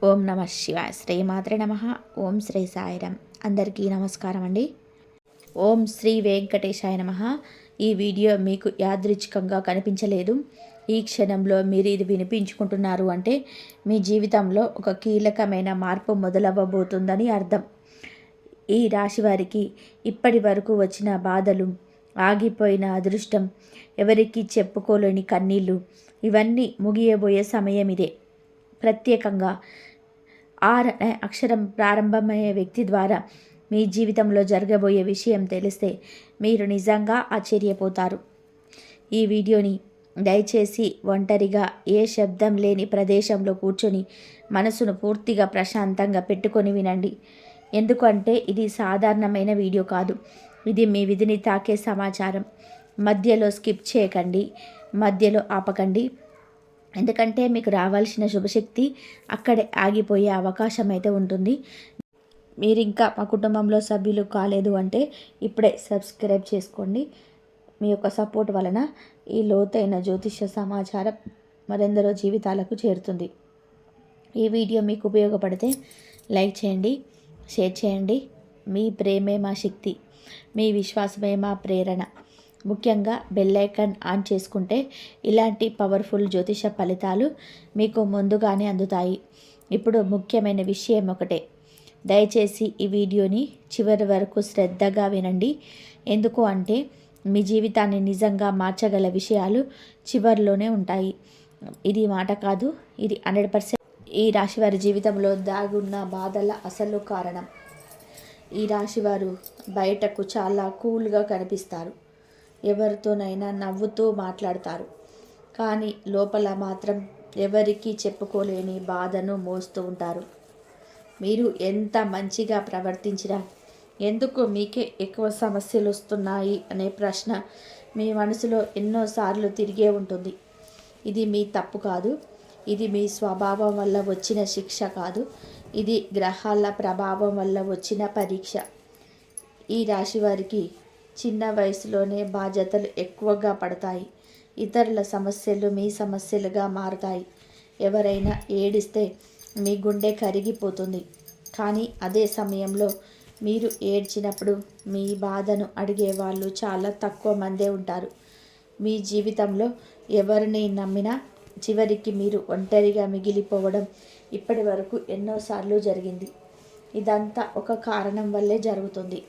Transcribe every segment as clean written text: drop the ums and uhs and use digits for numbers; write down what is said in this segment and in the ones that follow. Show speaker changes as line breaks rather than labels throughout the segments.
ఓం నమ శివాయ. శ్రీమాత్రే నమ. ఓం శ్రీ సాయిరామ్. అందరికీ నమస్కారం అండి. ఓం శ్రీ వెంకటేశాయ నమ. ఈ వీడియో మీకు యాదృచ్ఛికంగా కనిపించలేదు. ఈ క్షణంలో మీరు ఇది వినిపించుకుంటున్నారు అంటే మీ జీవితంలో ఒక కీలకమైన మార్పు మొదలవ్వబోతుందని అర్థం. ఈ రాశి వారికి ఇప్పటి వరకు వచ్చిన బాధలు, ఆగిపోయిన అదృష్టం, ఎవరికి చెప్పుకోలేని కన్నీళ్ళు, ఇవన్నీ ముగియబోయే సమయం ఇదే. ప్రత్యేకంగా ఆర్ అనే అక్షరం ప్రారంభమయ్యే వ్యక్తి ద్వారా మీ జీవితంలో జరగబోయే విషయం తెలిస్తే మీరు నిజంగా ఆశ్చర్యపోతారు. ఈ వీడియోని దయచేసి ఒంటరిగా ఏ శబ్దం లేని ప్రదేశంలో కూర్చొని మనసును పూర్తిగా ప్రశాంతంగా పెట్టుకొని వినండి. ఎందుకంటే ఇది సాధారణమైన వీడియో కాదు. ఇది మీ విధిని తాకే సమాచారం. మధ్యలో స్కిప్ చేయకండి, మధ్యలో ఆపకండి. ఎందుకంటే మీకు రావాల్సిన శుభశక్తి అక్కడే ఆగిపోయే అవకాశం అయితే ఉంటుంది. మీరు ఇంకా మా కుటుంబంలో సభ్యులు కాలేదు అంటే ఇప్పుడే సబ్స్క్రైబ్ చేసుకోండి. మీ యొక్క సపోర్ట్ వలన ఈ లోతైన జ్యోతిష్య సమాచారం మరెందరో జీవితాలకు చేరుతుంది. ఈ వీడియో మీకు ఉపయోగపడితే లైక్ చేయండి, షేర్ చేయండి. మీ ప్రేమే మా శక్తి, మీ విశ్వాసమే మా ప్రేరణ. ముఖ్యంగా బెల్ ఐకాన్ ఆన్ చేసుకుంటే ఇలాంటి పవర్ఫుల్ జ్యోతిష ఫలితాలు మీకు ముందుగానే అందుతాయి. ఇప్పుడు ముఖ్యమైన విషయం ఒకటే, దయచేసి ఈ వీడియోని చివరి వరకు శ్రద్ధగా వినండి. ఎందుకు అంటే మీ జీవితాన్ని నిజంగా మార్చగల విషయాలు చివరిలోనే ఉంటాయి. ఇది మాట కాదు, ఇది 100% ఈ రాశివారి జీవితంలో దాగున్న బాధల అసలు కారణం. ఈ రాశివారు బయటకు చాలా కూల్గా కనిపిస్తారు, ఎవరితోనైనా నవ్వుతూ మాట్లాడతారు. కానీ లోపల మాత్రం ఎవరికీ చెప్పుకోలేని బాధను మోస్తూ ఉంటారు. మీరు ఎంత మంచిగా ప్రవర్తించినా ఎందుకు మీకే ఎక్కువ సమస్యలు వస్తున్నాయి అనే ప్రశ్న మీ మనసులో ఎన్నోసార్లు తిరిగే ఉంటుంది. ఇది మీ తప్పు కాదు, ఇది మీ స్వభావం వల్ల వచ్చిన శిక్ష కాదు, ఇది గ్రహాల ప్రభావం వల్ల వచ్చిన పరీక్ష. ఈ రాశి వారికి చిన్న వయసులోనే బాధ్యతలు ఎక్కువగా పడతాయి. ఇతరుల సమస్యలు మీ సమస్యలుగా మారుతాయి. ఎవరైనా ఏడిస్తే మీ గుండె కరిగిపోతుంది. కానీ అదే సమయంలో మీరు ఏడ్చినప్పుడు మీ బాధను అడిగేవాళ్ళు చాలా తక్కువ మందే ఉంటారు. మీ జీవితంలో ఎవరిని నమ్మినా చివరికి మీరు ఒంటరిగా మిగిలిపోవడం ఇప్పటి వరకు ఎన్నోసార్లు జరిగింది. ఇదంతా ఒక కారణం వల్లే జరుగుతుంది.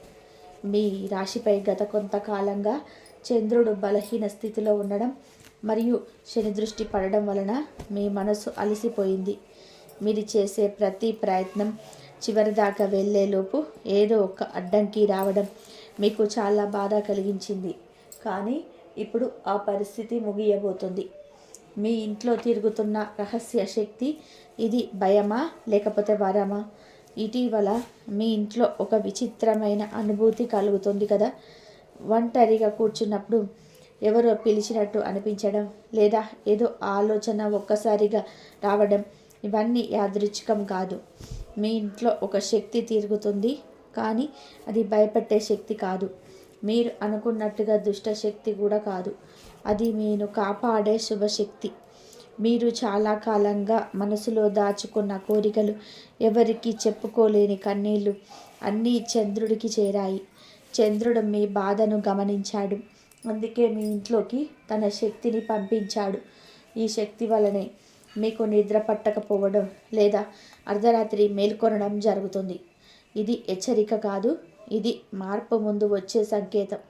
మీ రాశిపై గత కొంతకాలంగా చంద్రుడు బలహీన స్థితిలో ఉండడం మరియు శని దృష్టి పడడం వలన మీ మనసు అలసిపోయింది. మీరు చేసే ప్రతి ప్రయత్నం చివరిదాకా వెళ్ళేలోపు ఏదో ఒక అడ్డంకి రావడం మీకు చాలా బాధ కలిగించింది. కానీ ఇప్పుడు ఆ పరిస్థితి ముగియబోతుంది. మీ ఇంట్లో తిరుగుతున్న రహస్య శక్తి ఇది భయమా లేకపోతే వరమా? ఇటీవల మీ ఇంట్లో ఒక విచిత్రమైన అనుభూతి కలుగుతుంది కదా. ఒంటరిగా కూర్చున్నప్పుడు ఎవరో పిలిచినట్టు అనిపించడం, లేదా ఏదో ఆలోచన ఒక్కసారిగా రావడం, ఇవన్నీ యాదృచ్ఛికం కాదు. మీ ఇంట్లో ఒక శక్తి తిరుగుతుంది, కానీ అది భయపెట్టే శక్తి కాదు. మీరు అనుకున్నట్టుగా దుష్ట శక్తి కూడా కాదు. అది మీను కాపాడే శుభశక్తి. మీరు చాలా కాలంగా మనసులో దాచుకున్న కోరికలు, ఎవరికి చెప్పుకోలేని కన్నీళ్ళు అన్నీ చంద్రుడికి చేరాయి. చంద్రుడు మీ బాధను గమనించాడు. అందుకే మీ ఇంట్లోకి తన శక్తిని పంపించాడు. ఈ శక్తి వలనే మీకు నిద్ర పట్టకపోవడం లేదా అర్ధరాత్రి మేల్కొనడం జరుగుతుంది. ఇది హెచ్చరిక కాదు, ఇది మార్పు ముందు వచ్చే సంకేతం.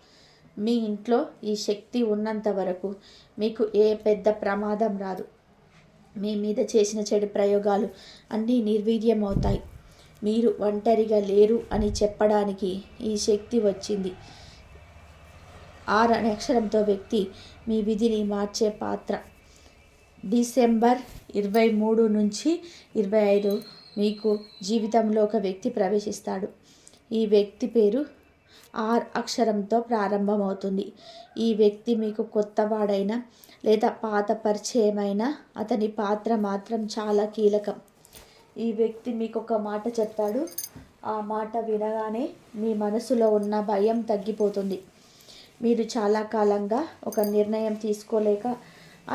మీ ఇంట్లో ఈ శక్తి ఉన్నంత వరకు మీకు ఏ పెద్ద ప్రమాదం రాదు. మీ మీద చేసిన చెడు ప్రయోగాలు అన్నీ నిర్వీర్యం అవుతాయి. మీరు ఒంటరిగా లేరు అని చెప్పడానికి ఈ శక్తి వచ్చింది. ఆర్ అనే అక్షరంతో వ్యక్తి మీ విధిని మార్చే పాత్ర. డిసెంబర్ 23 నుంచి 25 మీకు జీవితంలో ఒక వ్యక్తి ప్రవేశిస్తాడు. ఈ వ్యక్తి పేరు ఆర్ అక్షరంతో ప్రారంభమవుతుంది. ఈ వ్యక్తి మీకు కొత్తవాడైనా లేదా పాత పరిచయమైన అతని పాత్ర మాత్రం చాలా కీలకం. ఈ వ్యక్తి మీకు ఒక మాట చెప్తాడు. ఆ మాట వినగానే మీ మనసులో ఉన్న భయం తగ్గిపోతుంది. మీరు చాలా కాలంగా ఒక నిర్ణయం తీసుకోలేక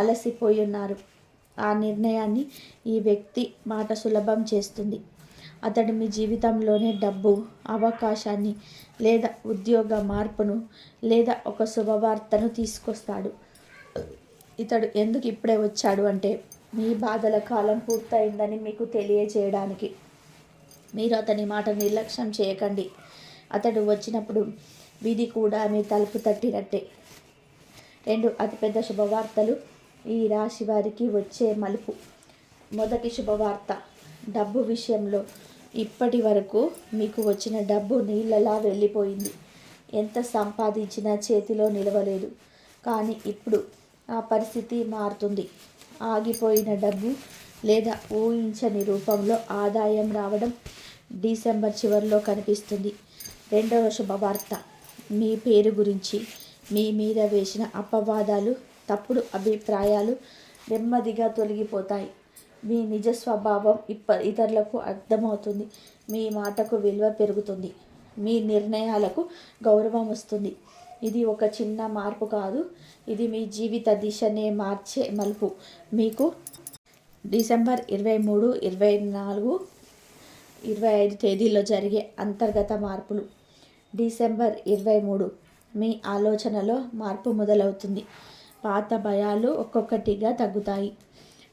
అలసిపోయి ఉన్నారు. ఆ నిర్ణయాన్ని ఈ వ్యక్తి మాట సులభం చేస్తుంది. అతడు మీ జీవితంలోనే డబ్బు, అవకాశాన్ని లేదా ఉద్యోగ మార్పును లేదా ఒక శుభవార్తను తీసుకొస్తాడు. ఇతడు ఎందుకు ఇప్పుడే వచ్చాడు అంటే మీ బాధల కాలం పూర్తయిందని మీకు తెలియజేయడానికి. మీరు అతని మాట నిర్లక్ష్యం చేయకండి. అతడు వచ్చినప్పుడు విధి కూడా మీ తలుపు తట్టినట్టే. 2 అతిపెద్ద శుభవార్తలు ఈ రాశి వారికి వచ్చే మలుపు. మొదటి శుభవార్త, డబ్బు విషయంలో ఇప్పటి వరకు మీకు వచ్చిన డబ్బు నీళ్ళలా వెళ్ళిపోయింది. ఎంత సంపాదించినా చేతిలో నిలవలేదు. కానీ ఇప్పుడు ఆ పరిస్థితి మారుతుంది. ఆగిపోయిన డబ్బు లేదా ఊహించని రూపంలో ఆదాయం రావడం డిసెంబర్ చివరిలో కనిపిస్తుంది. రెండవ శుభవార్త, మీ పేరు గురించి మీ మీద వేసిన అపవాదాలు, తప్పుడు అభిప్రాయాలు నెమ్మదిగా తొలగిపోతాయి. మీ నిజ స్వభావం ఇతరులకు అర్థమవుతుంది. మీ మాటకు విలువ పెరుగుతుంది. మీ నిర్ణయాలకు గౌరవం వస్తుంది. ఇది ఒక చిన్న మార్పు కాదు, ఇది మీ జీవిత దిశనే మార్చే మలుపు. మీకు డిసెంబర్ 23, 24, 25 తేదీల్లో జరిగే అంతర్గత మార్పులు. డిసెంబర్ 23 మీ ఆలోచనలో మార్పు మొదలవుతుంది. పాత భయాలు ఒక్కొక్కటిగా తగ్గుతాయి.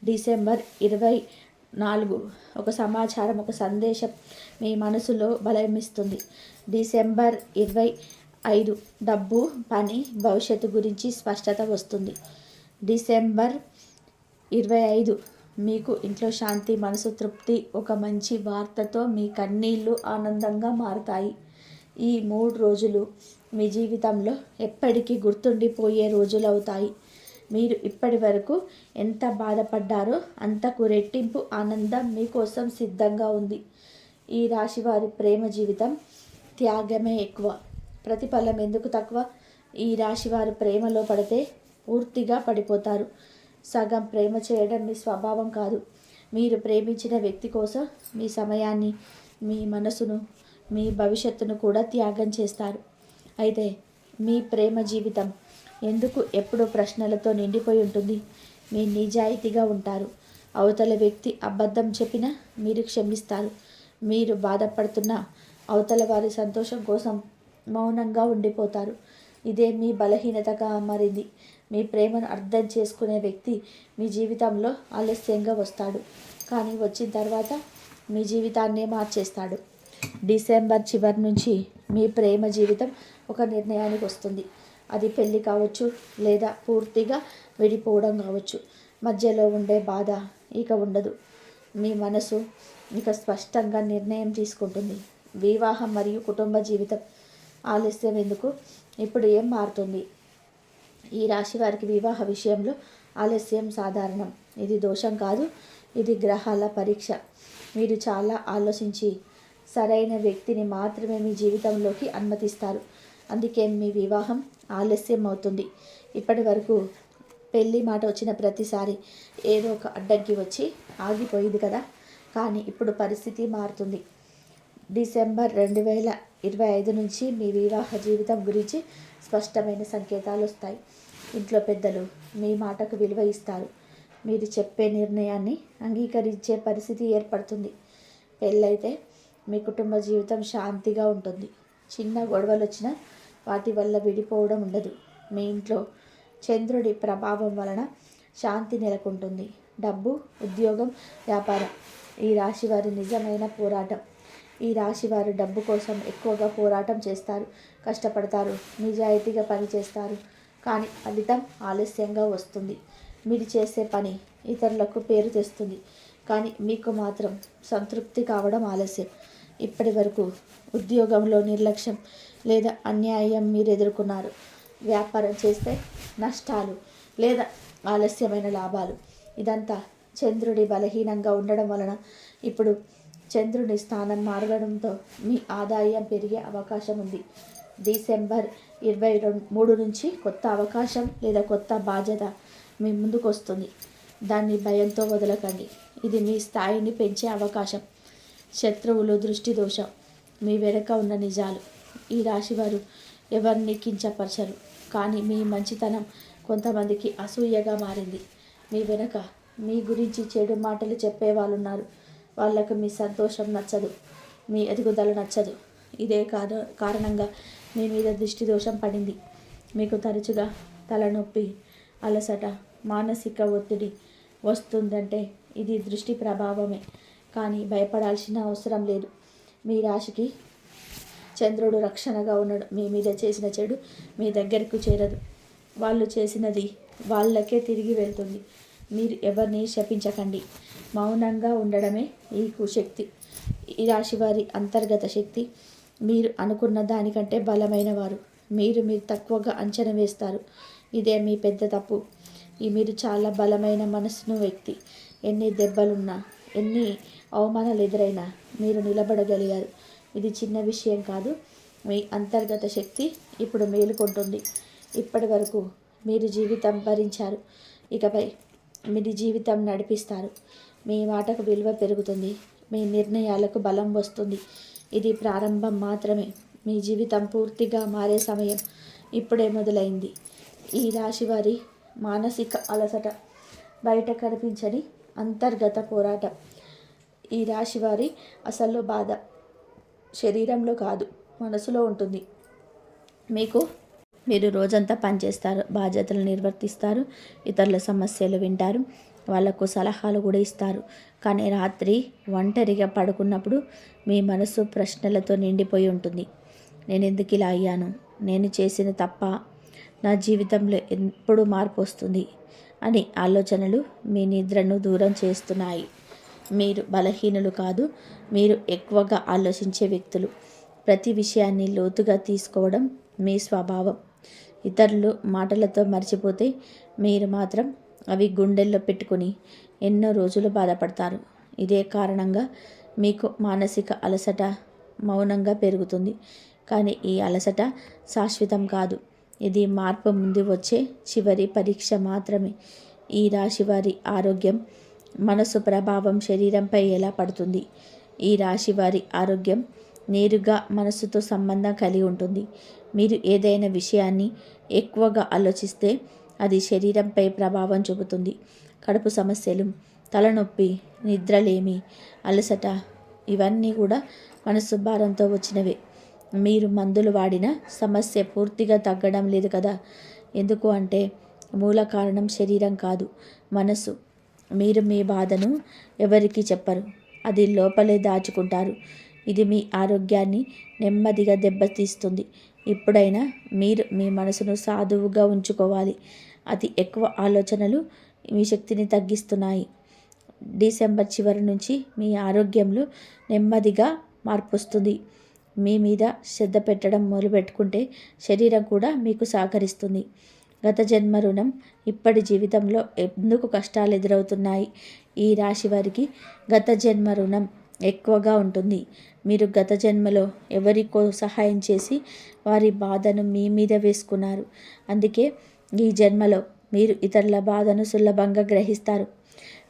డిసెంబర్ 24 ఒక సమాచారం, ఒక సందేశం మీ మనసులో బలమిస్తుంది. డిసెంబర్ 25 డబ్బు, పని, భవిష్యత్తు గురించి స్పష్టత వస్తుంది. డిసెంబర్ 25 మీకు ఇంట్లో శాంతి, మనసు తృప్తి, ఒక మంచి వార్తతో మీ కన్నీళ్ళు ఆనందంగా మారుతాయి. ఈ 3 రోజులు మీ జీవితంలో ఎప్పటికీ గుర్తుండిపోయే రోజులు అవుతాయి. మీరు ఇప్పటి వరకు ఎంత బాధపడ్డారో అంతకు రెట్టింపు ఆనందం మీకోసం సిద్ధంగా ఉంది. ఈ రాశివారి ప్రేమ జీవితం త్యాగమే ఎక్కువ, ప్రతిఫలం ఎందుకు తక్కువ? ఈ రాశివారు ప్రేమలో పడితే పూర్తిగా పడిపోతారు. సగం ప్రేమ చేయడం మీ స్వభావం కాదు. మీరు ప్రేమించిన వ్యక్తి కోసం మీ సమయాన్ని, మీ మనసును, మీ భవిష్యత్తును కూడా త్యాగం చేస్తారు. అయితే మీ ప్రేమ జీవితం ఎందుకు ఎప్పుడూ ప్రశ్నలతో నిండిపోయి ఉంటుంది? మీ నిజాయితీగా ఉంటారు. అవతల వ్యక్తి అబద్ధం చెప్పినా మీరు క్షమిస్తారు. మీరు బాధపడుతున్న అవతల వారి సంతోషం కోసం మౌనంగా ఉండిపోతారు. ఇదే మీ బలహీనతగా మారింది. మీ ప్రేమను అర్థం చేసుకునే వ్యక్తి మీ జీవితంలో ఆలస్యంగా వస్తాడు, కానీ వచ్చిన తర్వాత మీ జీవితాన్నే మార్చేస్తాడు. డిసెంబర్ చివరి నుంచి మీ ప్రేమ జీవితం ఒక నిర్ణయానికి వస్తుంది. అది పెళ్ళి కావచ్చు, లేదా పూర్తిగా విడిపోవడం కావచ్చు. మధ్యలో ఉండే బాధ ఇక ఉండదు. మీ మనసు ఇక స్పష్టంగా నిర్ణయం తీసుకుంటుంది. వివాహం మరియు కుటుంబ జీవితం ఆలస్యం ఎందుకు? ఇప్పుడు ఏం మారుతుంది? ఈ రాశి వారికి వివాహ విషయంలో ఆలస్యం సాధారణం. ఇది దోషం కాదు, ఇది గ్రహాల పరీక్ష. మీరు చాలా ఆలోచించి సరైన వ్యక్తిని మాత్రమే మీ జీవితంలోకి అనుమతిస్తారు. అందుకే మీ వివాహం ఆలస్యం అవుతుంది. ఇప్పటి వరకు పెళ్ళి మాట వచ్చిన ప్రతిసారి ఏదో ఒక అడ్డంకి వచ్చి ఆగిపోయింది కదా, కానీ ఇప్పుడు పరిస్థితి మారుతుంది. డిసెంబర్ 2025 నుంచి మీ వివాహ జీవితం గురించి స్పష్టమైన సంకేతాలు వస్తాయి. ఇంట్లో పెద్దలు మీ మాటకు విలువ ఇస్తారు. మీరు చెప్పే నిర్ణయాన్ని అంగీకరించే పరిస్థితి ఏర్పడుతుంది. పెళ్ళైతే మీ కుటుంబ జీవితం శాంతిగా ఉంటుంది. చిన్న గొడవలు వచ్చినా వాటి వల్ల విడిపోవడం ఉండదు. మీ ఇంట్లో చంద్రుడి ప్రభావం వలన శాంతి నెలకొంటుంది. డబ్బు, ఉద్యోగం, వ్యాపారం ఈ రాశివారి నిజమైన పోరాటం. ఈ రాశివారు డబ్బు కోసం ఎక్కువగా పోరాటం చేస్తారు, కష్టపడతారు, నిజాయితీగా పనిచేస్తారు. కానీ ఫలితం ఆలస్యంగా వస్తుంది. మీరు చేసే పని ఇతరులకు పేరు తెస్తుంది, కానీ మీకు మాత్రం సంతృప్తి కావడం ఆలస్యం. ఇప్పటి వరకు ఉద్యోగంలో నిర్లక్ష్యం లేదా అన్యాయం మీరు ఎదుర్కొన్నారు. వ్యాపారం చేస్తే నష్టాలు లేదా ఆలస్యమైన లాభాలు. ఇదంతా చంద్రుడి బలహీనంగా ఉండడం వలన. ఇప్పుడు చంద్రుని స్థానం మారడంతో మీ ఆదాయం పెరిగే అవకాశం ఉంది. డిసెంబర్ 23 నుంచి కొత్త అవకాశం లేదా కొత్త బాధ్యత మీ ముందుకు వస్తుంది. దాన్ని భయంతో వదలకండి. ఇది మీ స్థాయిని పెంచే అవకాశం. శత్రువులు, దృష్టి దోషం, మీ వెనుక ఉన్న నిజాలు. ఈ రాశివారు ఎవరిని కించపరచరు, కానీ మీ మంచితనం కొంతమందికి అసూయగా మారింది. మీ వెనుక మీ గురించి చెడు మాటలు చెప్పే వాళ్ళు ఉన్నారు. వాళ్ళకు మీ సంతోషం నచ్చదు, మీ ఎదుగుదల నచ్చదు. ఇదే కారణంగా మీ మీద దృష్టి దోషం పడింది. మీకు తరచుగా తలనొప్పి, అలసట, మానసిక ఒత్తిడి వస్తుందంటే ఇది దృష్టి ప్రభావమే. కానీ భయపడాల్సిన అవసరం లేదు. మీ రాశికి చంద్రుడు రక్షణగా ఉన్నాడు. మీ మీద చేసిన చెడు మీ దగ్గరకు చేరదు. వాళ్ళు చేసినది వాళ్ళకే తిరిగి వెళ్తుంది. మీరు ఎవరిని శపించకండి. మౌనంగా ఉండడమే మీకు శక్తి. ఈ రాశి వారి అంతర్గత శక్తి మీరు అనుకున్న దానికంటే బలమైన వారు. మీరు తక్కువగా అంచనా వేస్తారు. ఇదే మీ పెద్ద తప్పు. మీరు చాలా బలమైన మనసును వ్యక్తి. ఎన్ని దెబ్బలున్నా, ఎన్ని అవమానాలు ఎదురైనా మీరు నిలబడగలిగారు. ఇది చిన్న విషయం కాదు. మీ అంతర్గత శక్తి ఇప్పుడు మేలుకుంటుంది. ఇప్పటి వరకు మీరు జీవితం భరించారు. ఇకపై మీరు జీవితం నడిపిస్తారు. మీ మాటకు విలువ పెరుగుతుంది. మీ నిర్ణయాలకు బలం వస్తుంది. ఇది ప్రారంభం మాత్రమే. మీ జీవితం పూర్తిగా మారే సమయం ఇప్పుడే మొదలైంది. ఈ రాశి వారి మానసిక అలసట బయట కనిపించని అంతర్గత పోరాటం. ఈ రాశి వారి అసలు బాధ శరీరంలో కాదు, మనసులో ఉంటుంది. మీరు రోజంతా పనిచేస్తారు, బాధ్యతలు నిర్వర్తిస్తారు, ఇతరుల సమస్యలు వింటారు, వాళ్లకు సలహాలు కూడా ఇస్తారు. కానీ రాత్రి ఒంటరిగా పడుకున్నప్పుడు మీ మనసు ప్రశ్నలతో నిండిపోయి ఉంటుంది. నేను ఎందుకు ఇలా అయ్యాను? నేను చేసిన తప్ప? నా జీవితంలో ఎప్పుడు మార్పు వస్తుంది అని ఆలోచనలు మీ నిద్రను దూరం చేస్తున్నాయి. మీరు బలహీనులు కాదు, మీరు ఎక్కువగా ఆలోచించే వ్యక్తులు. ప్రతి విషయాన్ని లోతుగా తీసుకోవడం మీ స్వభావం. ఇతరులు మాటలతో మర్చిపోతే మీరు మాత్రం అవి గుండెల్లో పెట్టుకుని ఎన్నో రోజులు బాధపడతారు. ఇదే కారణంగా మీకు మానసిక అలసట మౌనంగా పెరుగుతుంది. కానీ ఈ అలసట శాశ్వతం కాదు. ఇది మార్పు ముందు వచ్చే చివరి పరీక్ష మాత్రమే. ఈ రాశి వారి ఆరోగ్యం మనసు ప్రభావం శరీరంపై ఎలా పడుతుంది? ఈ రాశి వారి ఆరోగ్యం నేరుగా మనసుతో సంబంధం కలిగి ఉంటుంది. మీరు ఏదైనా విషయాన్ని ఎక్కువగా ఆలోచిస్తే అది శరీరంపై ప్రభావం చూపుతుంది. కడుపు సమస్యలు, తలనొప్పి, నిద్రలేమి, అలసట ఇవన్నీ కూడా మనసు భారంతో వచ్చినవే. మీరు మందులు వాడిన సమస్య పూర్తిగా తగ్గడం లేదు కదా. ఎందుకు అంటే మూల కారణం శరీరం కాదు, మనసు. మీరు మీ బాధను ఎవరికి చెప్పరు, అది లోపలే దాచుకుంటారు. ఇది మీ ఆరోగ్యాన్ని నెమ్మదిగా దెబ్బతీస్తుంది. ఇప్పుడైనా మీరు మీ మనసును సాధువుగా ఉంచుకోవాలి. అతి ఎక్కువ ఆలోచనలు మీ శక్తిని తగ్గిస్తున్నాయి. డిసెంబర్ చివరి నుంచి మీ ఆరోగ్యంలో నెమ్మదిగా మార్పు వస్తుంది. మీ మీద శ్రద్ధ పెట్టడం మొదలుపెట్టుకుంటే శరీరం కూడా మీకు సహకరిస్తుంది. గత జన్మ రుణం ఇప్పటి జీవితంలో ఎందుకు కష్టాలు ఎదురవుతున్నాయి? ఈ రాశి వారికి గత జన్మ రుణం ఎక్కువగా ఉంటుంది. మీరు గత జన్మలో ఎవరికో సహాయం చేసి వారి బాధను మీ మీద వేసుకున్నారు. అందుకే ఈ జన్మలో మీరు ఇతరుల బాధను సులభంగా గ్రహిస్తారు.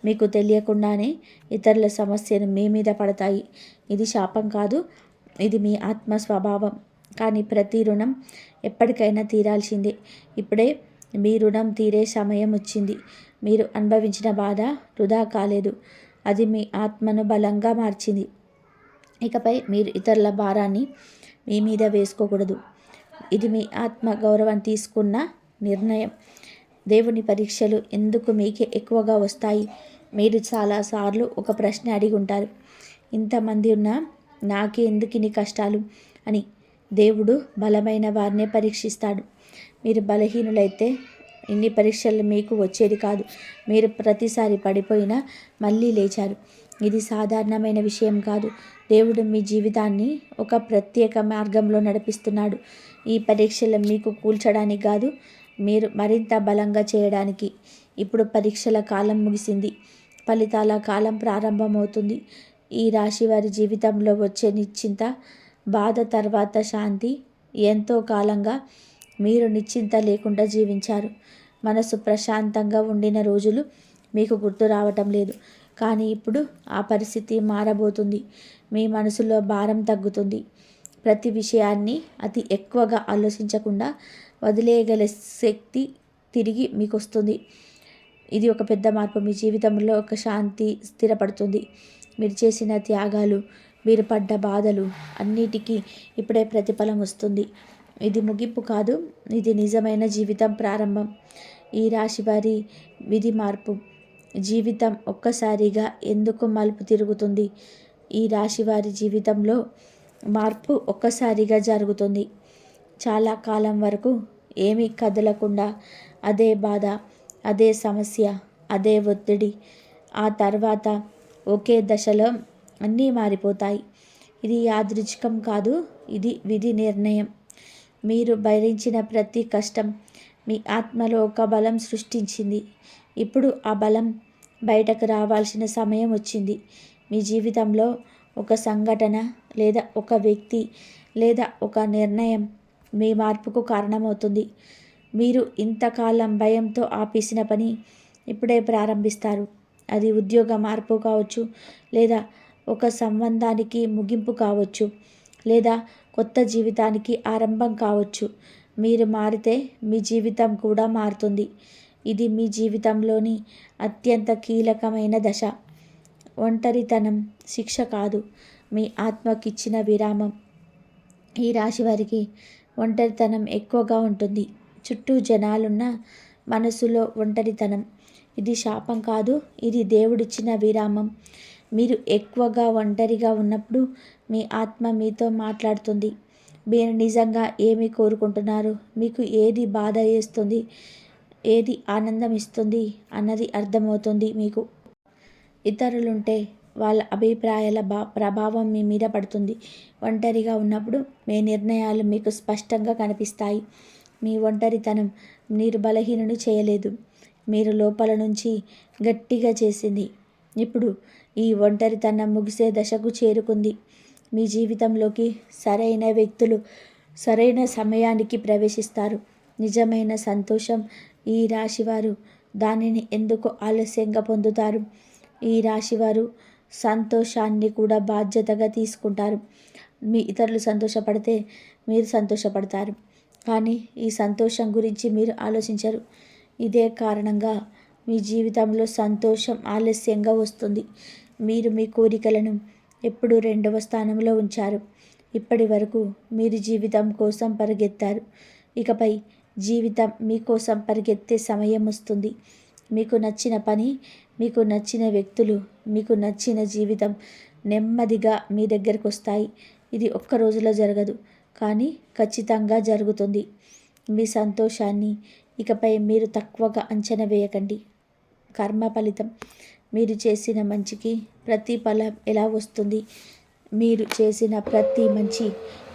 మీకు తెలియకుండానే ఇతరుల సమస్యలు మీ మీద పడతాయి. ఇది శాపం కాదు, ఇది మీ ఆత్మ స్వభావం. కానీ ప్రతి రుణం ఎప్పటికైనా తీరాల్సిందే. ఇప్పుడే మీ రుణం తీరే సమయం వచ్చింది. మీరు అనుభవించిన బాధ వృధా కాలేదు, అది మీ ఆత్మను బలంగా మార్చింది. ఇకపై మీరు ఇతరుల భారాన్ని మీ మీద వేసుకోకూడదు. ఇది మీ ఆత్మ గౌరవం తీసుకున్న నిర్ణయం. దేవుని పరీక్షలు ఎందుకు మీకే ఎక్కువగా వస్తాయి? మీరు చాలాసార్లు ఒక ప్రశ్న అడిగి ఉంటారు, ఇంతమంది ఉన్నా నాకే ఎందుకు ఇన్ని కష్టాలు అని. దేవుడు బలమైన వారినే పరీక్షిస్తాడు. మీరు బలహీనులైతే ఇన్ని పరీక్షలు మీకు వచ్చేది కాదు. మీరు ప్రతిసారి పడిపోయినా మళ్ళీ లేచారు. ఇది సాధారణమైన విషయం కాదు. దేవుడు మీ జీవితాన్ని ఒక ప్రత్యేక మార్గంలో నడిపిస్తున్నాడు. ఈ పరీక్షలు మీకు కూల్చడానికి కాదు, మీరు మరింత బలంగా చేయడానికి. ఇప్పుడు పరీక్షల కాలం ముగిసింది, ఫలితాల కాలం ప్రారంభమవుతుంది. ఈ రాశి వారి జీవితంలో వచ్చే నిశ్చింత, బాధ తర్వాత శాంతి. ఎంతో కాలంగా మీరు నిశ్చింత లేకుండా జీవించారు. మనసు ప్రశాంతంగా ఉండిన రోజులు మీకు గుర్తు రావటం లేదు. కానీ ఇప్పుడు ఆ పరిస్థితి మారబోతుంది. మీ మనసులో భారం తగ్గుతుంది. ప్రతి విషయాన్ని అతి ఎక్కువగా ఆలోచించకుండా వదిలేయగల శక్తి తిరిగి మీకు వస్తుంది. ఇది ఒక పెద్ద మార్పు. మీ జీవితంలో ఒక శాంతి స్థిరపడుతుంది. మీరు చేసిన త్యాగాలు, మీరు పడ్డ బాధలు అన్నిటికీ ఇప్పుడే ప్రతిఫలం వస్తుంది. ఇది ముగింపు కాదు, ఇది నిజమైన జీవితం ప్రారంభం. ఈ రాశి వారి విధి మార్పు. జీవితం ఒక్కసారిగా ఎందుకు మలుపు తిరుగుతుంది? ఈ రాశి వారి జీవితంలో మార్పు ఒక్కసారిగా జరుగుతుంది. చాలా కాలం వరకు ఏమీ కదలకుండా అదే బాధ, అదే సమస్య, అదే ఒత్తిడి. ఆ తర్వాత ఒకే దశలో అన్నీ మారిపోతాయి. ఇది యాదృచ్ఛికం కాదు, ఇది విధి నిర్ణయం. మీరు భరించిన ప్రతి కష్టం మీ ఆత్మలో ఒక బలం సృష్టించింది. ఇప్పుడు ఆ బలం బయటకు రావాల్సిన సమయం వచ్చింది. మీ జీవితంలో ఒక సంఘటన లేదా ఒక వ్యక్తి లేదా ఒక నిర్ణయం మీ మార్పుకు కారణమవుతుంది. మీరు ఇంతకాలం భయంతో ఆపేసిన పని ఇప్పుడే ప్రారంభిస్తారు. అది ఉద్యోగ మార్పు కావచ్చు, లేదా ఒక సంబంధానికి ముగింపు కావచ్చు, లేదా కొత్త జీవితానికి ఆరంభం కావచ్చు. మీరు మారితే మీ జీవితం కూడా మారుతుంది. ఇది మీ జీవితంలోని అత్యంత కీలకమైన దశ. ఒంటరితనం శిక్ష కాదు, మీ ఆత్మకిచ్చిన విరామం. ఈ రాశి వారికి ఒంటరితనం ఎక్కువగా ఉంటుంది. చుట్టూ జనాలున్న మనసులో ఒంటరితనం. ఇది శాపం కాదు, ఇది దేవుడిచ్చిన విరామం. మీరు ఎక్కువగా ఒంటరిగా ఉన్నప్పుడు మీ ఆత్మ మీతో మాట్లాడుతుంది. మీరు నిజంగా ఏమి కోరుకుంటున్నారు, మీకు ఏది బాధ వేస్తుంది, ఏది ఆనందం ఇస్తుంది అన్నది అర్థమవుతుంది మీకు. ఇతరులుంటే వాళ్ళ అభిప్రాయాల ప్రభావం మీ మీద పడుతుంది. ఒంటరిగా ఉన్నప్పుడు మీ నిర్ణయాలు మీకు స్పష్టంగా కనిపిస్తాయి. మీ ఒంటరితనం మీరు బలహీనను చేయలేదు, మీరు లోపల నుంచి గట్టిగా చేసింది. ఇప్పుడు ఈ ఒంటరితనం ముగిసే దశకు చేరుకుంది. మీ జీవితంలోకి సరైన వ్యక్తులు సరైన సమయానికి ప్రవేశిస్తారు. నిజమైన సంతోషం. ఈ రాశివారు దానిని ఎందుకు ఆలస్యంగా పొందుతారు? ఈ రాశివారు సంతోషాన్ని కూడా బాధ్యతగా తీసుకుంటారు. మీ ఇతరులు సంతోషపడితే మీరు సంతోషపడతారు, కానీ ఈ సంతోషం గురించి మీరు ఆలోచించరు. ఇదే కారణంగా మీ జీవితంలో సంతోషం ఆలస్యంగా వస్తుంది. మీరు మీ కోరికలను ఎప్పుడు రెండవ స్థానంలో ఉంచారు. ఇప్పటి వరకు మీరు జీవితం కోసం పరిగెత్తారు. ఇకపై జీవితం మీకోసం పరిగెత్తే సమయం వస్తుంది. మీకు నచ్చిన పని, మీకు నచ్చిన వ్యక్తులు, మీకు నచ్చిన జీవితం నెమ్మదిగా మీ దగ్గరకు వస్తాయి. ఇది ఒక్క రోజులో జరగదు, కానీ ఖచ్చితంగా జరుగుతుంది. మీ సంతోషాన్ని ఇకపై మీరు తక్కువగా అంచనా వేయకండి. కర్మ ఫలితం. మీరు చేసిన మంచికి ప్రతిఫలం ఎలా వస్తుంది? మీరు చేసిన ప్రతి మంచి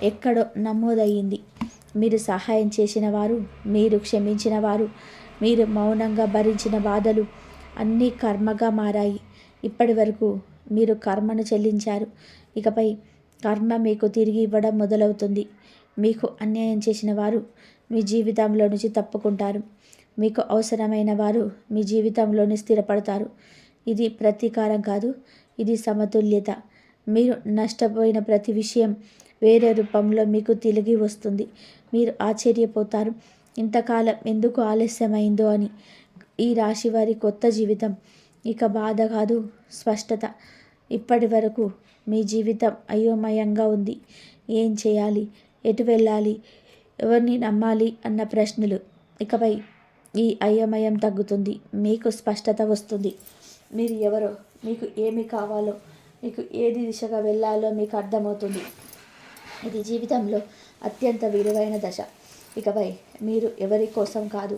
ఎక్కడో నమోదయ్యింది. మీరు సహాయం చేసిన వారు, మీరు క్షమించిన వారు, మీరు మౌనంగా భరించిన బాధలు అన్నీ కర్మగా మారాయి. ఇప్పటి వరకు మీరు కర్మను చెల్లించారు. ఇకపై కర్మ మీకు తిరిగి ఇవ్వడం మొదలవుతుంది. మీకు అన్యాయం చేసిన వారు మీ జీవితంలో నుంచి తప్పుకుంటారు. మీకు అవసరమైన వారు మీ జీవితంలోనే స్థిరపడతారు. ఇది ప్రతీకారం కాదు, ఇది సమతుల్యత. మీరు నష్టపోయిన ప్రతి విషయం వేరే రూపంలో మీకు తిరిగి వస్తుంది. మీరు ఆశ్చర్యపోతారు, ఇంతకాలం ఎందుకు ఆలస్యమైందో అని. ఈ రాశి వారి కొత్త జీవితం ఇక బాధ కాదు, స్పష్టత. ఇప్పటి వరకు మీ జీవితం అయోమయంగా ఉంది. ఏం చేయాలి, ఎటు వెళ్ళాలి, ఎవరిని నమ్మాలి అన్న ప్రశ్నలు. ఇకపై ఈ అయోమయం తగ్గుతుంది. మీకు స్పష్టత వస్తుంది. మీరు ఎవరో, మీకు ఏమి కావాలో, మీకు ఏది దిశగా వెళ్ళాలో మీకు అర్థమవుతుంది. ఇది జీవితంలో అత్యంత విలువైన దశ. ఇకపై మీరు ఎవరి కోసం కాదు,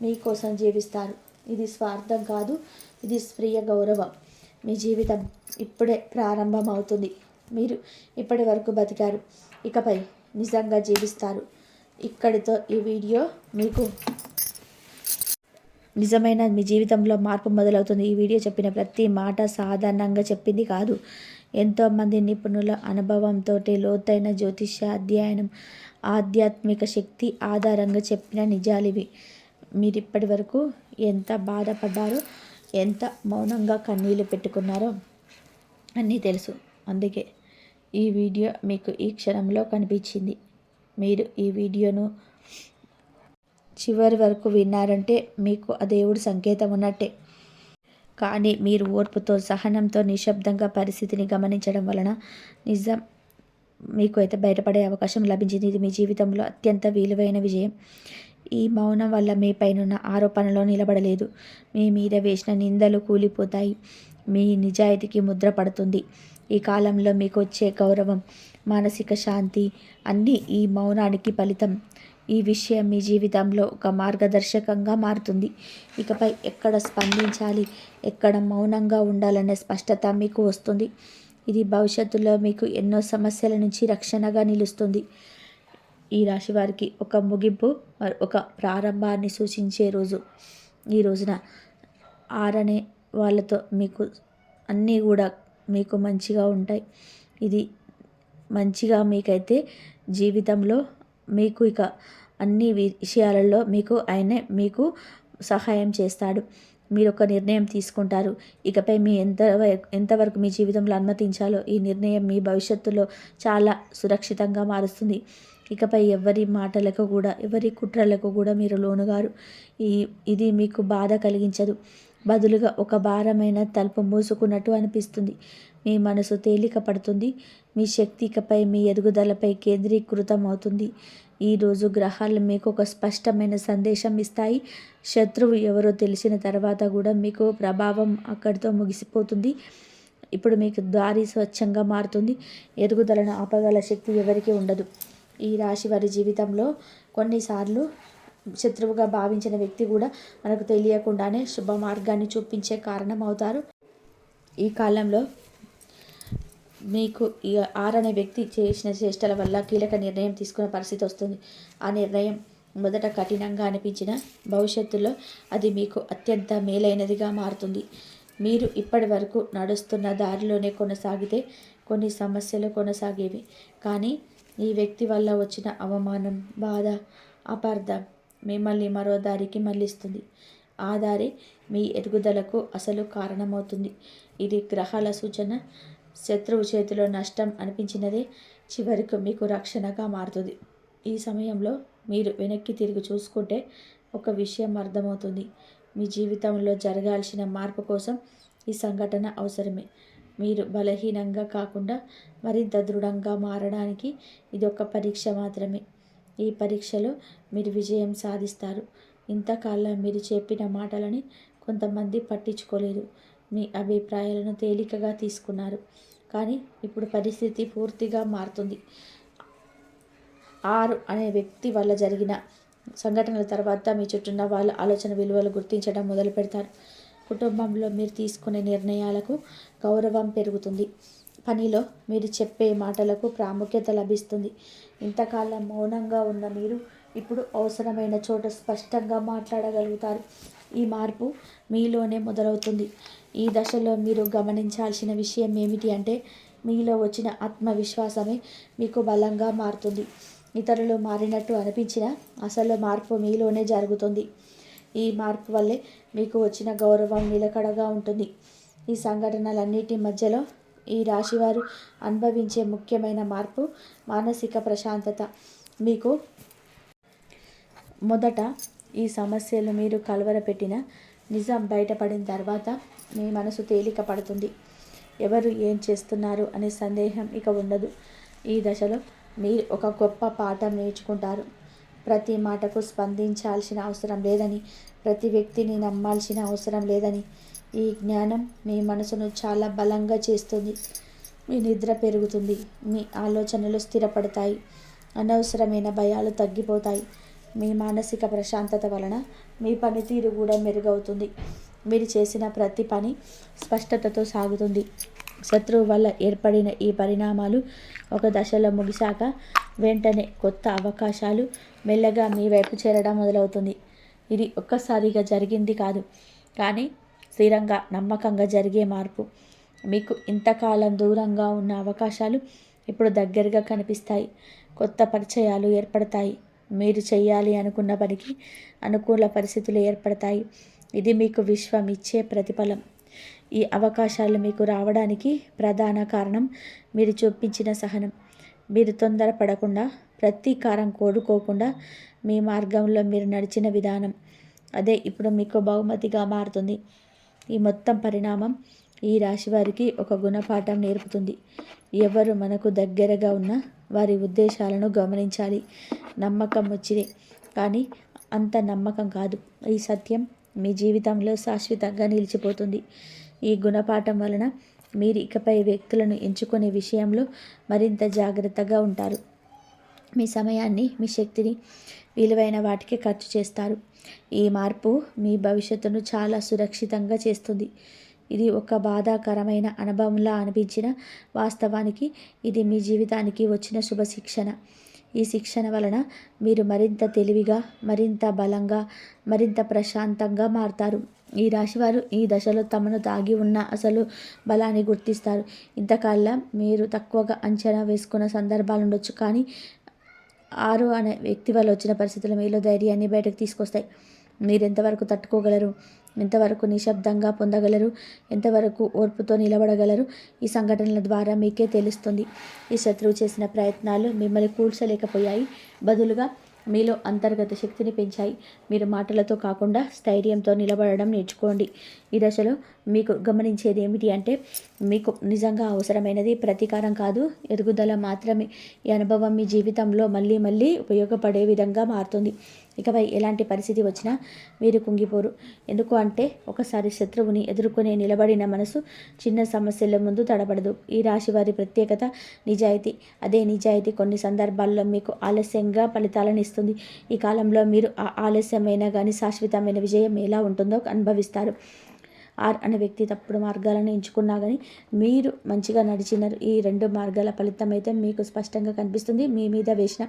మీకోసం జీవిస్తారు. ఇది స్వార్థం కాదు, ఇది స్వీయ గౌరవం. మీ జీవితం ఇప్పుడే ప్రారంభం అవుతుంది. మీరు ఇప్పటి వరకు బతికారు, ఇకపై నిజంగా జీవిస్తారు. ఇక్కడితో ఈ వీడియో మీకు నిజమైన మీ జీవితంలో మార్పు మొదలవుతుంది. ఈ వీడియో చెప్పిన ప్రతి మాట సాధారణంగా చెప్పింది కాదు. ఎంతోమంది నిపుణుల అనుభవంతో లోతైన జ్యోతిష్య అధ్యయనం, ఆధ్యాత్మిక శక్తి ఆధారంగా చెప్పిన నిజాలివి. మీరు ఇప్పటి వరకు ఎంత బాధపడ్డారో, ఎంత మౌనంగా కన్నీళ్ళు పెట్టుకున్నారో అన్నీ తెలుసు. అందుకే ఈ వీడియో మీకు ఈ క్షణంలో కనిపించింది. మీరు ఈ వీడియోను చివరి వరకు విన్నారంటే మీకు ఆ దేవుడి సంకేతం ఉన్నట్టే. కానీ మీరు ఓర్పుతో, సహనంతో, నిశ్శబ్దంగా పరిస్థితిని గమనించడం వలన నిజం మీకు అయితే బయటపడే అవకాశం లభించింది. ఇది మీ జీవితంలో అత్యంత విలువైన విజయం. ఈ మౌనం వల్ల మీ పైనున్న ఆరోపణలో నిలబడలేదు. మీ మీద వేసిన నిందలు కూలిపోతాయి. మీ నిజాయితీకి ముద్ర పడుతుంది. ఈ కాలంలో మీకు వచ్చే గౌరవం, మానసిక శాంతి అన్నీ ఈ మౌనానికి ఫలితం. ఈ విషయం మీ జీవితంలో ఒక మార్గదర్శకంగా మారుతుంది. ఇకపై ఎక్కడ స్పందించాలి, ఎక్కడ మౌనంగా ఉండాలనే స్పష్టత మీకు వస్తుంది. ఇది భవిష్యత్తులో మీకు ఎన్నో సమస్యల నుంచి రక్షణగా నిలుస్తుంది. ఈ రాశి వారికి ఒక ముగింపు, ఒక ప్రారంభాన్ని సూచించే రోజు. ఈ రోజున ఆరనే వాళ్ళతో మీకు అన్నీ కూడా మీకు మంచిగా ఉంటాయి. ఇది మంచిగా మీకైతే జీవితంలో మీకు ఇక అన్ని విషయాలలో ఆయనే మీకు సహాయం చేస్తాడు. మీరు ఒక నిర్ణయం తీసుకుంటారు. ఇకపై మీ ఎంతవరకు మీ జీవితంలో అనుమతించాలో ఈ నిర్ణయం మీ భవిష్యత్తులో చాలా సురక్షితంగా మారుస్తుంది. ఇకపై ఎవరి మాటలకు కూడా, ఎవరి కుట్రలకు కూడా మీరు లోనుగారు. ఇది మీకు బాధ కలిగించదు. బదులుగా ఒక భారమైన తలుపు మూసుకున్నట్టు అనిపిస్తుంది. మీ మనసు తేలిక పడుతుంది. మీ శక్తి ఇకపై మీ ఎదుగుదలపై కేంద్రీకృతం అవుతుంది. ఈరోజు గ్రహాలు మీకు ఒక స్పష్టమైన సందేశం ఇస్తాయి. శత్రువు ఎవరో తెలిసిన తర్వాత కూడా మీకు ప్రభావం అక్కడితో ముగిసిపోతుంది. ఇప్పుడు మీకు దారి స్వచ్ఛంగా మారుతుంది. ఎదుగుదలను ఆపగల శక్తి ఎవరికీ ఉండదు. ఈ రాశి వారి జీవితంలో కొన్నిసార్లు శత్రువుగా భావించిన వ్యక్తి కూడా మనకు తెలియకుండానే శుభ మార్గాన్ని చూపించే కారణం అవుతారు. ఈ కాలంలో మీకు ఈ ఆరనే వ్యక్తి చేసిన చేష్టల వల్ల కీలక నిర్ణయం తీసుకునే పరిస్థితి వస్తుంది. ఆ నిర్ణయం మొదట కఠినంగా అనిపించిన భవిష్యత్తులో అది మీకు అత్యంత మేలైనదిగా మారుతుంది. మీరు ఇప్పటి వరకు నడుస్తున్న దారిలోనే కొనసాగితే కొన్ని సమస్యలు కొనసాగేవి. కానీ ఈ వ్యక్తి వల్ల వచ్చిన అవమానం, బాధ, అపార్థం మిమ్మల్ని మరో దారికి మళ్ళిస్తుంది. ఆ దారి మీ ఎదుగుదలకు అసలు కారణమవుతుంది. ఇది గ్రహాల సూచన. శత్రువు చేతిలో నష్టం అనిపించినదే చివరికి మీకు రక్షణగా మారుతుంది. ఈ సమయంలో మీరు వెనక్కి తిరిగి చూసుకుంటే ఒక విషయం అర్థమవుతుంది. మీ జీవితంలో జరగాల్సిన మార్పు కోసం ఈ సంఘటన అవసరమే. మీరు బలహీనంగా కాకుండా మరింత దృఢంగా మారడానికి ఇది ఒక పరీక్ష మాత్రమే. ఈ పరీక్షలో మీరు విజయం సాధిస్తారు. ఇంతకాలం మీరు చెప్పిన మాటలని కొంతమంది పట్టించుకోలేదు. మీ అభిప్రాయాలను తేలికగా తీసుకున్నారు. కానీ ఇప్పుడు పరిస్థితి పూర్తిగా మారుతుంది. 6 అనే వ్యక్తి వల్ల జరిగిన సంఘటనల తర్వాత మీ చుట్టూన్న వాళ్ళ ఆలోచన విలువలు గుర్తించడం మొదలు పెడతారు. కుటుంబంలో మీరు తీసుకునే నిర్ణయాలకు గౌరవం పెరుగుతుంది. పనిలో మీరు చెప్పే మాటలకు ప్రాముఖ్యత లభిస్తుంది. ఇంతకాలం మౌనంగా ఉన్న మీరు ఇప్పుడు అవసరమైన చోట స్పష్టంగా మాట్లాడగలుగుతారు. ఈ మార్పు మీలోనే మొదలవుతుంది. ఈ దశలో మీరు గమనించాల్సిన విషయం ఏమిటి అంటే మీలో వచ్చిన ఆత్మవిశ్వాసమే మీకు బలంగా మారుతుంది. ఇతరులు మారినట్టు అనిపించిన అసలు మార్పు మీలోనే జరుగుతుంది. ఈ మార్పు వల్లే మీకు వచ్చిన గౌరవం నిలకడగా ఉంటుంది. ఈ సంఘటనలన్నిటి మధ్యలో ఈ రాశివారు అనుభవించే ముఖ్యమైన మార్పు మానసిక ప్రశాంతత. మీకు మొదట ఈ సమస్యలు మీరు కలవరపెట్టిన నిజం బయటపడిన తర్వాత మీ మనసు తేలిక పడుతుంది. ఎవరు ఏం చేస్తున్నారు అనే సందేహం ఇక ఉండదు. ఈ దశలో మీరు ఒక గొప్ప పాఠం నేర్చుకుంటారు. ప్రతి మాటకు స్పందించాల్సిన అవసరం లేదని, ప్రతి వ్యక్తిని నమ్మాల్సిన అవసరం లేదని. ఈ జ్ఞానం మీ మనసును చాలా బలంగా చేస్తుంది. మీ నిద్ర పెరుగుతుంది. మీ ఆలోచనలు స్థిరపడతాయి. అనవసరమైన భయాలు తగ్గిపోతాయి. మీ మానసిక ప్రశాంతత వలన మీ పనితీరు కూడా మెరుగవుతుంది. మీరు చేసిన ప్రతి పని స్పష్టతతో సాగుతుంది. శత్రువు వల్ల ఏర్పడిన ఈ పరిణామాలు ఒక దశలో ముగిశాక వెంటనే కొత్త అవకాశాలు మెల్లగా మీ వైపు చేరడం మొదలవుతుంది. ఇది ఒక్కసారిగా జరిగింది కాదు, కానీ స్థిరంగా, నమ్మకంగా జరిగే మార్పు. మీకు ఇంతకాలం దూరంగా ఉన్న అవకాశాలు ఇప్పుడు దగ్గరగా కనిపిస్తాయి. కొత్త పరిచయాలు ఏర్పడతాయి. మీరు చేయాలి అనుకున్న పనికి అనుకూల పరిస్థితులు ఏర్పడతాయి. ఇది మీకు విశ్వం ఇచ్చే ప్రతిఫలం. ఈ అవకాశాలు మీకు రావడానికి ప్రధాన కారణం మీరు చూపించిన సహనం. మీరు తొందరపడకుండా, ప్రతీకారం కోరుకోకుండా మీ మార్గంలో మీరు నడిచిన విధానం. అదే ఇప్పుడు మీకు బహుమతిగా మారుతుంది. ఈ మొత్తం పరిణామం ఈ రాశి వారికి ఒక గుణపాఠం నేర్పుతుంది. ఎవరు మనకు దగ్గరగా ఉన్నా వారి ఉద్దేశాలను గమనించాలి. నమ్మకం వచ్చింది కానీ అంత నమ్మకం కాదు. ఈ సత్యం మీ జీవితంలో శాశ్వతంగా నిలిచిపోతుంది. ఈ గుణపాఠం వలన మీరు ఇకపై వ్యక్తులను ఎంచుకునే విషయంలో మరింత జాగ్రత్తగా ఉంటారు. మీ సమయాన్ని, మీ శక్తిని విలువైన వాటికి ఖర్చు చేస్తారు. ఈ మార్పు మీ భవిష్యత్తును చాలా సురక్షితంగా చేస్తుంది. ఇది ఒక బాధాకరమైన అనుభవంలా అనిపించిన వాస్తవానికి ఇది మీ జీవితానికి వచ్చిన శుభ శిక్షణ. ఈ శిక్షణ వలన మీరు మరింత తెలివిగా, మరింత బలంగా, మరింత ప్రశాంతంగా మారుతారు. ఈ రాశివారు ఈ దశలో తమను దాగి ఉన్న అసలు బలాన్ని గుర్తిస్తారు. ఇంతకాలం మీరు తక్కువగా అంచనా వేసుకున్న సందర్భాలు ఉండొచ్చు, కానీ 6 అనే వ్యక్తి వల్ల వచ్చిన పరిస్థితులు మీలో ధైర్యాన్ని బయటకు తీసుకొస్తాయి. మీరు ఎంతవరకు తట్టుకోగలరు, ఎంతవరకు నిశ్శబ్దంగా పొందగలరు, ఎంతవరకు ఓర్పుతో నిలబడగలరు, ఈ సంఘటనల ద్వారా మీకే తెలుస్తుంది. ఈ శత్రువు చేసిన ప్రయత్నాలు మిమ్మల్ని కూల్చలేకపోయాయి, బదులుగా మీలో అంతర్గత శక్తిని పెంచాయి. మీరు మాటలతో కాకుండా స్థైర్యంతో నిలబడడం నేర్చుకోండి. ఈ దశలో మీకు గమనించేది ఏమిటి అంటే, మీకు నిజంగా అవసరమైనది ప్రతీకారం కాదు, ఎదుగుదల మాత్రమే. ఈ అనుభవం మీ జీవితంలో మళ్ళీ మళ్ళీ ఉపయోగపడే విధంగా మారుతుంది. ఇకపై ఎలాంటి పరిస్థితి వచ్చినా మీరు కుంగిపోరు. ఎందుకు అంటే ఒకసారి శత్రువుని ఎదుర్కొనే నిలబడిన మనసు చిన్న సమస్యల ముందు తడబడదు. ఈ రాశి వారి ప్రత్యేకత నిజాయితీ. అదే నిజాయితీ కొన్ని సందర్భాల్లో మీకు ఆలస్యంగా ఫలితాలను ఇస్తుంది. ఈ కాలంలో మీరు ఆ ఆలస్యమైన కానీ శాశ్వతమైన విజయం ఎలా ఉంటుందో అనుభవిస్తారు. ఆర్ అనే వ్యక్తి తప్పుడు మార్గాలను ఎంచుకున్నా కానీ మీరు మంచిగా నడిచినారు. ఈ 2 మార్గాల ఫలితం అయితే మీకు స్పష్టంగా కనిపిస్తుంది. మీ మీద వేసిన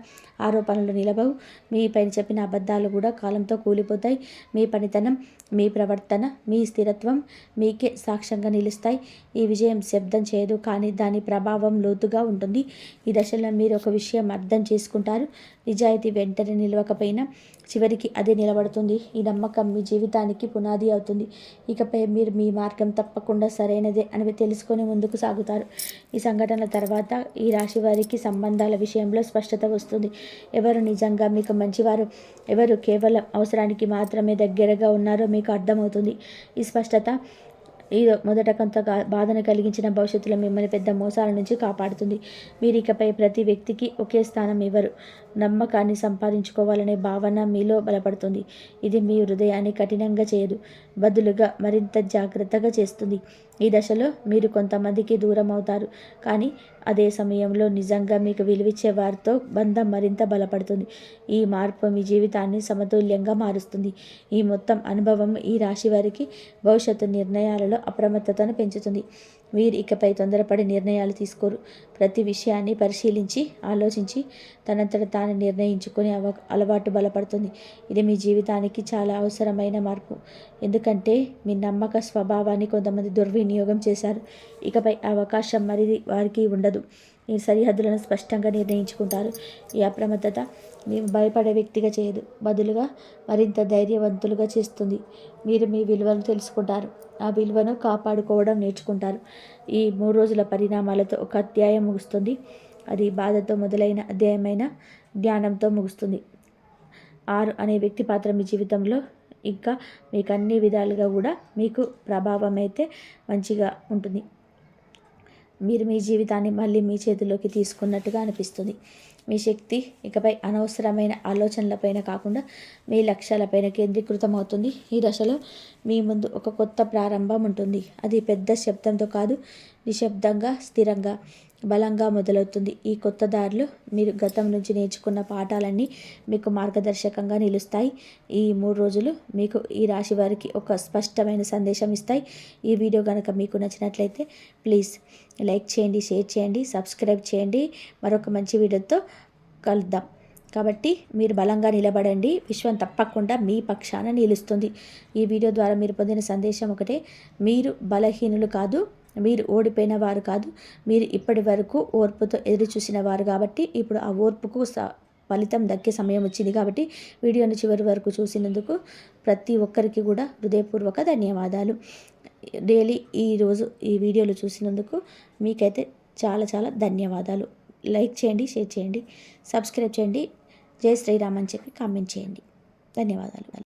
ఆరోపణలు నిలబవు. మీ పైన చెప్పిన అబద్ధాలు కూడా కాలంతో కూలిపోతాయి. మీ పనితనం, మీ ప్రవర్తన, మీ స్థిరత్వం మీకే సాక్ష్యంగా నిలుస్తాయి. ఈ విజయం శబ్దం చేయదు, కానీ దాని ప్రభావం లోతుగా ఉంటుంది. ఈ దశలో మీరు ఒక విషయం అర్థం చేసుకుంటారు. నిజాయితీ వెంటనే నిలవకపోయినా చివరికి అదే నిలబడుతుంది. ఈ నమ్మకం మీ జీవితానికి పునాది అవుతుంది. ఇకపై మీరు మీ మార్గం తప్పకుండా సరైనదే అని తెలుసుకొని ముందుకు సాగుతారు. ఈ సంఘటనల తర్వాత ఈ రాశి వారికి సంబంధాల విషయంలో స్పష్టత వస్తుంది. ఎవరు నిజంగా మీకు మంచివారు, ఎవరు కేవలం అవసరానికి మాత్రమే దగ్గరగా ఉన్నారో మీకు అర్థమవుతుంది. ఈ స్పష్టత ఈ మొదట కొంత బాధను కలిగించిన భవిష్యత్తులో మిమ్మల్ని పెద్ద మోసాల నుంచి కాపాడుతుంది. మీరు ఇకపై ప్రతి వ్యక్తికి ఒకే స్థానం ఇవ్వరు. నమ్మకాన్ని సంపాదించుకోవాలనే భావన మీలో బలపడుతుంది. ఇది మీ హృదయాన్ని కఠినంగా చేయదు, బదులుగా మరింత జాగ్రత్తగా చేస్తుంది. ఈ దశలో మీరు కొంతమందికి దూరం అవుతారు, కానీ అదే సమయంలో నిజంగా మీకు విలువిచ్చే వారితో బంధం మరింత బలపడుతుంది. ఈ మార్పు మీ జీవితాన్ని సమతుల్యంగా మారుస్తుంది. ఈ మొత్తం అనుభవం ఈ రాశి వారికి భవిష్యత్తు నిర్ణయాలలో అప్రమత్తతను పెంచుతుంది. వీరు ఇకపై తొందరపడి నిర్ణయాలు తీసుకోరు. ప్రతి విషయాన్ని పరిశీలించి, ఆలోచించి తనంతట తాను నిర్ణయించుకునే అలవాటు బలపడుతుంది. ఇది మీ జీవితానికి చాలా అవసరమైన మార్పు. ఎందుకంటే మీ నమ్మక స్వభావాన్ని కొంతమంది దుర్వినియోగం చేశారు. ఇకపై అవకాశం మరి వారికి ఉండదు. ఈ సరిహద్దులను స్పష్టంగా నిర్ణయించుకుంటారు. ఈ అప్రమత్తత మేము భయపడే వ్యక్తిగా చేయదు, బదులుగా మరింత ధైర్యవంతులుగా చేస్తుంది. మీరు మీ విలువను తెలుసుకుంటారు, ఆ విలువను కాపాడుకోవడం నేర్చుకుంటారు. ఈ 3 రోజుల పరిణామాలతో ఒక అధ్యాయం ముగుస్తుంది. అది బాధతో మొదలైన అధ్యాయమైన జ్ఞానంతో ముగుస్తుంది. 6 అనే వ్యక్తి పాత్ర మీ జీవితంలో ఇంకా మీకు అన్ని విధాలుగా కూడా మీకు ప్రభావం అయితే మంచిగా ఉంటుంది. మీరు మీ జీవితాన్ని మళ్ళీ మీ చేతిలోకి తీసుకున్నట్టుగా అనిపిస్తుంది. మీ శక్తి ఇకపై అనవసరమైన ఆలోచనలపైన కాకుండా మీ లక్ష్యాలపైన కేంద్రీకృతం అవుతుంది. ఈ దశలో మీ ముందు ఒక కొత్త ప్రారంభం ఉంటుంది. అది పెద్ద శబ్దంతో కాదు, నిశ్శబ్దంగా, స్థిరంగా, బలంగా మొదలవుతుంది. ఈ కొత్త దారిలో మీరు గతం నుంచి నేర్చుకున్న పాఠాలన్నీ మీకు మార్గదర్శకంగా నిలుస్తాయి. ఈ 3 రోజులు మీకు ఈ రాశి వారికి ఒక స్పష్టమైన సందేశం ఇస్తాయి. ఈ వీడియో కనుక మీకు నచ్చినట్లయితే ప్లీజ్ లైక్ చేయండి, షేర్ చేయండి, సబ్స్క్రైబ్ చేయండి. మరొక మంచి వీడియోతో కలుద్దాం. కాబట్టి మీరు బలంగా నిలబడండి. విశ్వం తప్పకుండా మీ పక్షాన నిలుస్తుంది. ఈ వీడియో ద్వారా మీరు పొందిన సందేశం ఒకటే: మీరు బలహీనులు కాదు, మీరు ఓడిపోయిన వారు కాదు, మీరు ఇప్పటి వరకు ఓర్పుతో ఎదురు చూసిన వారు. కాబట్టి ఇప్పుడు ఆ ఓర్పుకు ఫలితం దక్కే సమయం వచ్చింది. కాబట్టి వీడియోని చివరి వరకు చూసినందుకు ప్రతి ఒక్కరికి కూడా హృదయపూర్వక ధన్యవాదాలు. డైలీ ఈరోజు ఈ వీడియోలు చూసినందుకు మీకైతే చాలా చాలా ధన్యవాదాలు. లైక్ చేయండి, షేర్ చేయండి, సబ్స్క్రైబ్ చేయండి, జై శ్రీరామ్ అని చెప్పి కామెంట్ చేయండి. ధన్యవాదాలు.